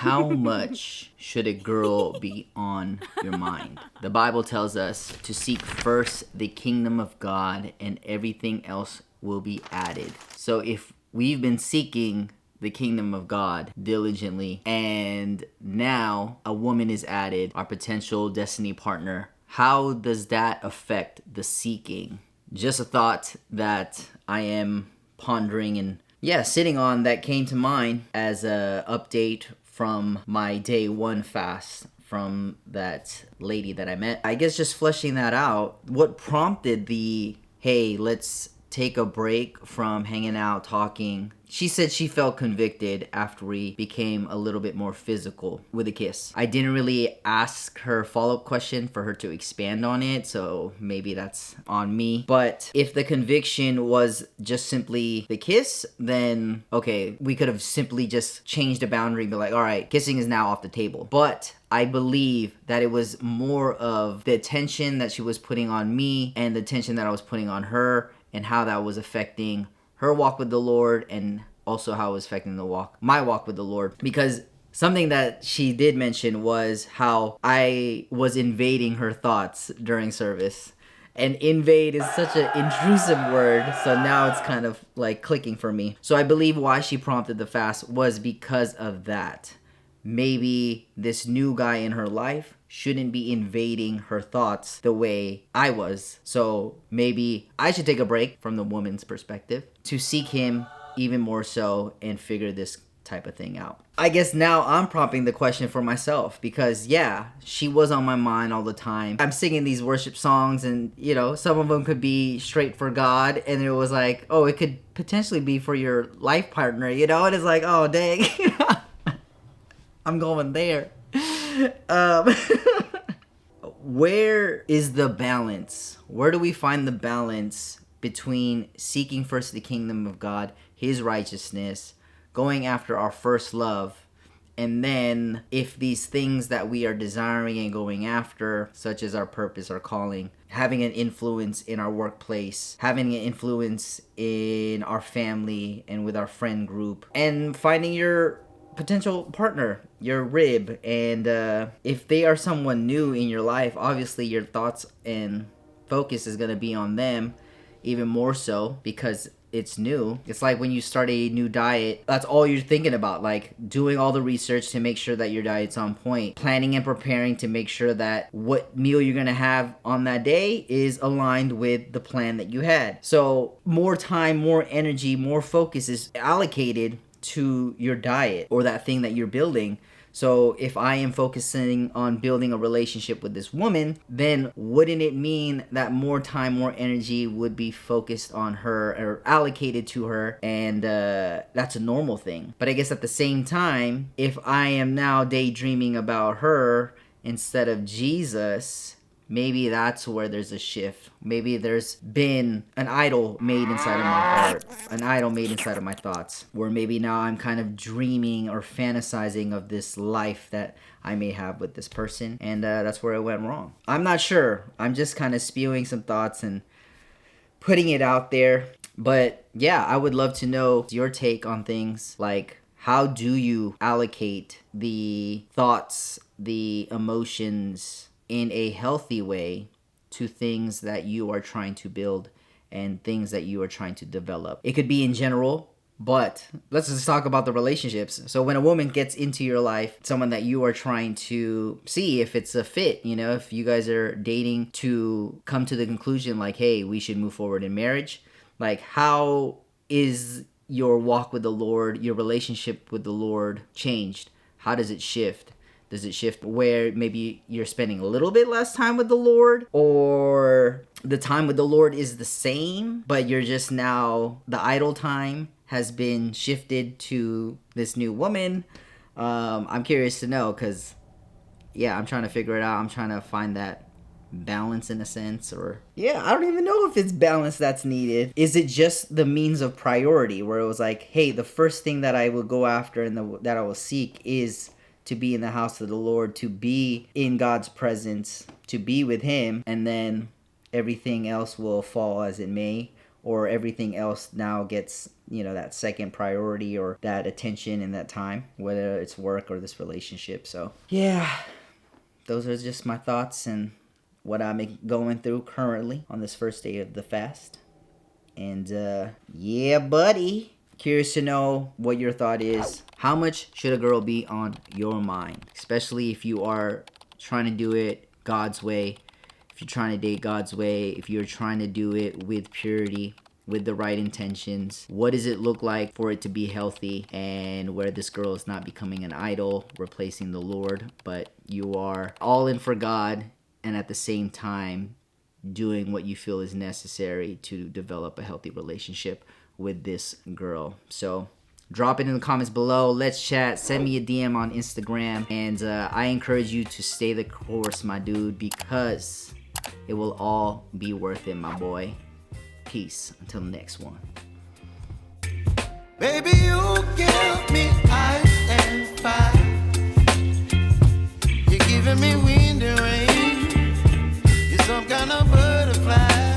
How much should a girl be on your mind? The Bible tells us to seek first the kingdom of God and everything else will be added. So if we've been seeking the kingdom of God diligently and now a woman is added, our potential destiny partner, how does that affect the seeking? Just a thought that I am pondering and sitting on that came to mind as a update from my day one fast from that lady that I met. I guess just fleshing that out, what prompted the, hey, let's take a break from hanging out, talking. She said she felt convicted after we became a little bit more physical with a kiss. I didn't really ask her follow-up question for her to expand on it, so maybe that's on me. But if the conviction was just simply the kiss, then okay, we could have simply just changed the boundary and be like, all right, kissing is now off the table. But I believe that it was more of the attention that she was putting on me and the attention that I was putting on her, and how that was affecting her walk with the Lord and also how it was affecting my walk with the Lord. Because something that she did mention was how I was invading her thoughts during service. And invade is such an intrusive word, so now it's kind of like clicking for me. So I believe why she prompted the fast was because of that. Maybe this new guy in her life shouldn't be invading her thoughts the way I was. So maybe I should take a break from the woman's perspective to seek him even more so and figure this type of thing out. I guess now I'm prompting the question for myself because she was on my mind all the time. I'm singing these worship songs and some of them could be straight for God, and it was like, oh, it could potentially be for your life partner, and it's like, oh dang. I'm going there. Where is the balance? Where do we find the balance between seeking first the kingdom of God, his righteousness, going after our first love, and then if these things that we are desiring and going after, such as our purpose, our calling, having an influence in our workplace, having an influence in our family and with our friend group, and finding your potential partner, your rib, and if they are someone new in your life, obviously your thoughts and focus is going to be on them even more so because it's new. It's like when you start a new diet, that's all you're thinking about, like doing all the research to make sure that your diet's on point, planning and preparing to make sure that what meal you're gonna have on that day is aligned with the plan that you had. So more time, more energy, more focus is allocated to your diet or that thing that you're building. So if I am focusing on building a relationship with this woman, then wouldn't it mean that more time, more energy would be focused on her or allocated to her? And that's a normal thing. But I guess at the same time, if I am now daydreaming about her instead of Jesus, maybe that's where there's a shift. Maybe there's been an idol made inside of my heart, an idol made inside of my thoughts, where maybe now I'm kind of dreaming or fantasizing of this life that I may have with this person, and that's where it went wrong. I'm not sure. I'm just kind of spewing some thoughts and putting it out there. But I would love to know your take on things like, how do you allocate the thoughts, the emotions, in a healthy way to things that you are trying to build and things that you are trying to develop? It could be in general, but let's just talk about the relationships. So when a woman gets into your life, someone that you are trying to see if it's a fit, if you guys are dating to come to the conclusion like, hey, we should move forward in marriage, like how is your walk with the Lord, your relationship with the Lord changed? How does it shift? Does it shift where maybe you're spending a little bit less time with the Lord, or the time with the Lord is the same, but you're just now, the idle time has been shifted to this new woman? I'm curious to know because, I'm trying to figure it out. I'm trying to find that balance in a sense, or I don't even know if it's balance that's needed. Is it just the means of priority where it was like, hey, the first thing that I will go after and that I will seek is to be in the house of the Lord, to be in God's presence, to be with him, and then everything else will fall as it may? or everything else now gets, that second priority or that attention in that time, whether it's work or this relationship. So yeah, those are just my thoughts and what I'm going through currently on this first day of the fast. And yeah, buddy, curious to know what your thought is. How much should a girl be on your mind, especially if you are trying to do it God's way, if you're trying to date God's way, if you're trying to do it with purity, with the right intentions? What does it look like for it to be healthy, and where this girl is not becoming an idol, replacing the Lord, but you are all in for God and at the same time doing what you feel is necessary to develop a healthy relationship with this girl? So drop it in the comments below. Let's chat. Send me a DM on Instagram. And I encourage you to stay the course, my dude, because it will all be worth it, my boy. Peace. Until the next one. Baby, you give me ice and fire. You're giving me wind and rain. You're some kind of butterfly.